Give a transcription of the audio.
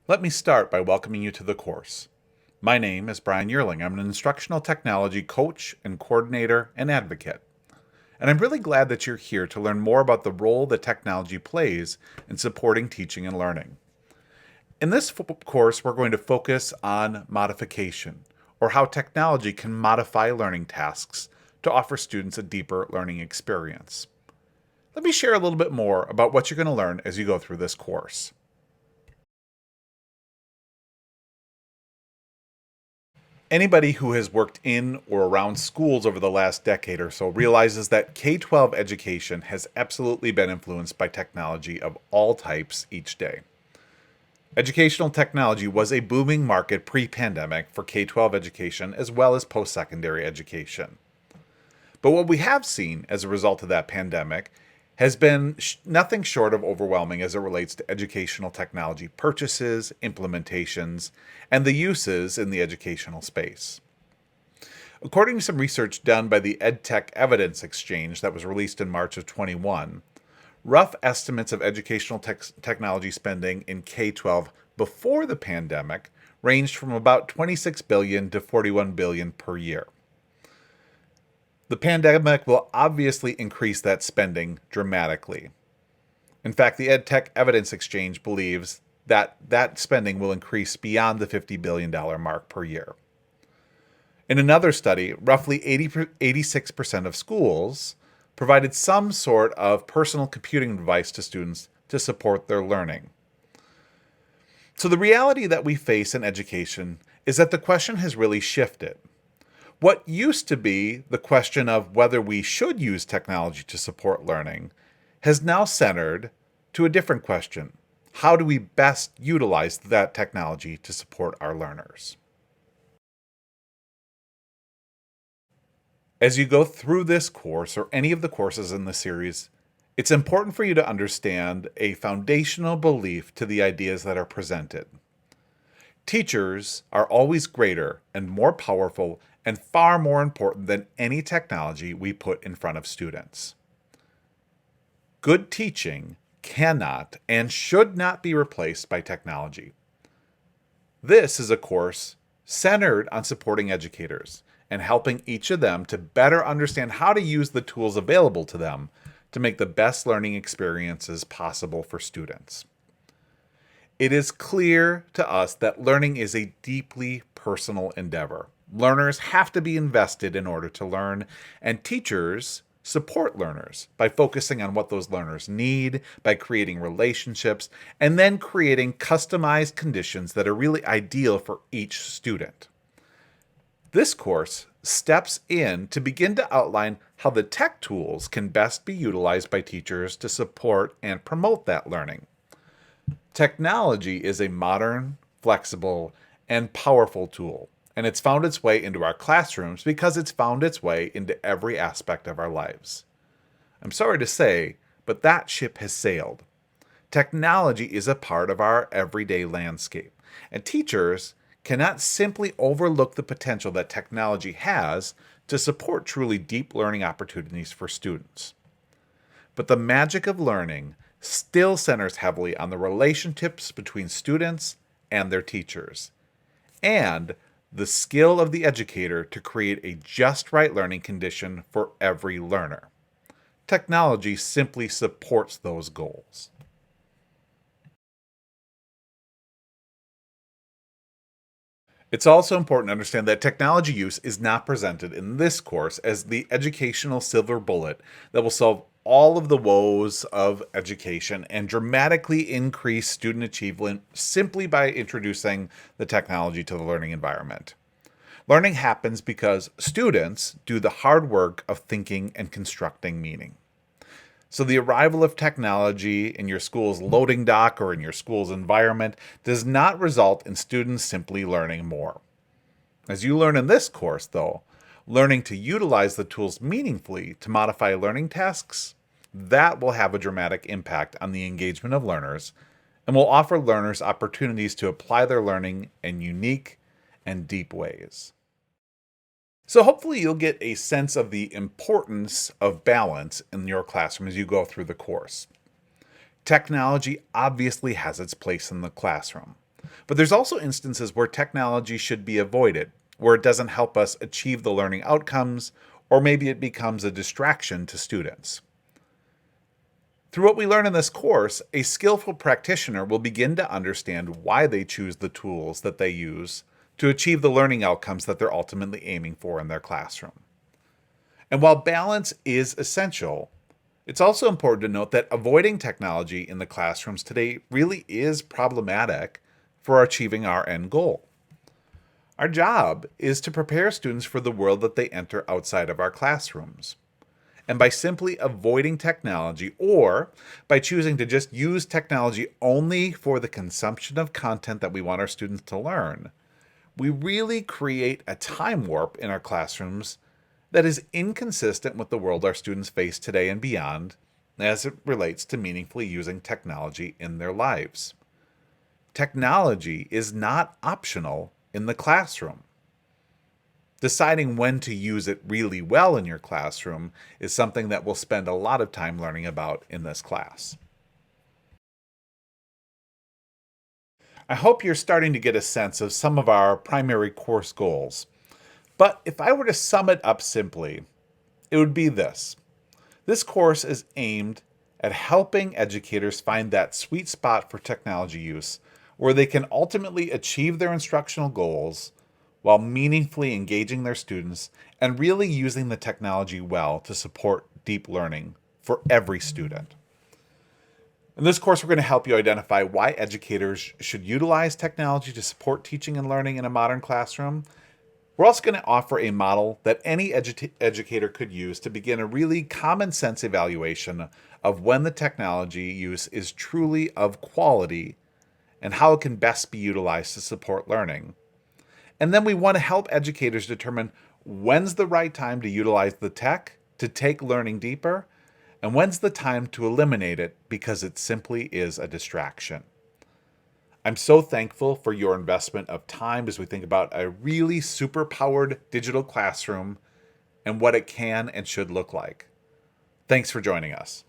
Let me start by welcoming you to the course. My name is Brian Yearling. I'm an instructional technology coach and coordinator and advocate. And I'm really glad that you're here to learn more about the role that technology plays in supporting teaching and learning. In this course, we're going to focus on modification, or how technology can modify learning tasks to offer students a deeper learning experience. Let me share a little bit more about what you're going to learn as you go through this course. Anybody who has worked in or around schools over the last decade or so realizes that K-12 education has absolutely been influenced by technology of all types each day. Educational technology was a booming market pre-pandemic for K-12 education as well as post-secondary education. But what we have seen as a result of that pandemic has been nothing short of overwhelming as it relates to educational technology purchases, implementations, and the uses in the educational space. According to some research done by the EdTech Evidence Exchange that was released in March of 21, rough estimates of educational technology spending in K-12 before the pandemic ranged from about $26 billion to $41 billion per year. The pandemic will obviously increase that spending dramatically. In fact, the EdTech Evidence Exchange believes that that spending will increase beyond the $50 billion mark per year. In another study, roughly 86% of schools provided some sort of personal computing device to students to support their learning. So the reality that we face in education is that the question has really shifted. What used to be the question of whether we should use technology to support learning has now centered to a different question. How do we best utilize that technology to support our learners? As you go through this course or any of the courses in the series, it's important for you to understand a foundational belief to the ideas that are presented. Teachers are always greater and more powerful and far more important than any technology we put in front of students. Good teaching cannot and should not be replaced by technology. This is a course centered on supporting educators and helping each of them to better understand how to use the tools available to them to make the best learning experiences possible for students. It is clear to us that learning is a deeply personal endeavor. Learners have to be invested in order to learn, and teachers support learners by focusing on what those learners need, by creating relationships, and then creating customized conditions that are really ideal for each student. This course steps in to begin to outline how the tech tools can best be utilized by teachers to support and promote that learning. Technology is a modern, flexible, and powerful tool, and it's found its way into our classrooms because it's found its way into every aspect of our lives. I'm sorry to say, but that ship has sailed. Technology is a part of our everyday landscape, and teachers cannot simply overlook the potential that technology has to support truly deep learning opportunities for students. But the magic of learning still centers heavily on the relationships between students and their teachers, and the skill of the educator to create a just right learning condition for every learner. Technology simply supports those goals. It's also important to understand that technology use is not presented in this course as the educational silver bullet that will solve all of the woes of education and dramatically increase student achievement simply by introducing the technology to the learning environment. Learning happens because students do the hard work of thinking and constructing meaning. So the arrival of technology in your school's loading dock or in your school's environment does not result in students simply learning more. As you learn in this course, though, learning to utilize the tools meaningfully to modify learning tasks, that will have a dramatic impact on the engagement of learners and will offer learners opportunities to apply their learning in unique and deep ways. So hopefully you'll get a sense of the importance of balance in your classroom as you go through the course. Technology obviously has its place in the classroom, But there's also instances where technology should be avoided, where it doesn't help us achieve the learning outcomes, or maybe it becomes a distraction to students. Through what we learn in this course, a skillful practitioner will begin to understand why they choose the tools that they use to achieve the learning outcomes that they're ultimately aiming for in their classroom. And while balance is essential, it's also important to note that avoiding technology in the classrooms today really is problematic for achieving our end goal. Our job is to prepare students for the world that they enter outside of our classrooms. And by simply avoiding technology, or by choosing to just use technology only for the consumption of content that we want our students to learn, we really create a time warp in our classrooms that is inconsistent with the world our students face today and beyond as it relates to meaningfully using technology in their lives. Technology is not optional in the classroom. Deciding when to use it really well in your classroom is something that we'll spend a lot of time learning about in this class. I hope you're starting to get a sense of some of our primary course goals. But if I were to sum it up simply, it would be this. This course is aimed at helping educators find that sweet spot for technology use where they can ultimately achieve their instructional goals while meaningfully engaging their students and really using the technology well to support deep learning for every student. In this course, we're going to help you identify why educators should utilize technology to support teaching and learning in a modern classroom. We're also going to offer a model that any educator could use to begin a really common sense evaluation of when the technology use is truly of quality and how it can best be utilized to support learning. And then we want to help educators determine when's the right time to utilize the tech to take learning deeper, and when's the time to eliminate it because it simply is a distraction. I'm so thankful for your investment of time as we think about a really super-powered digital classroom and what it can and should look like. Thanks for joining us.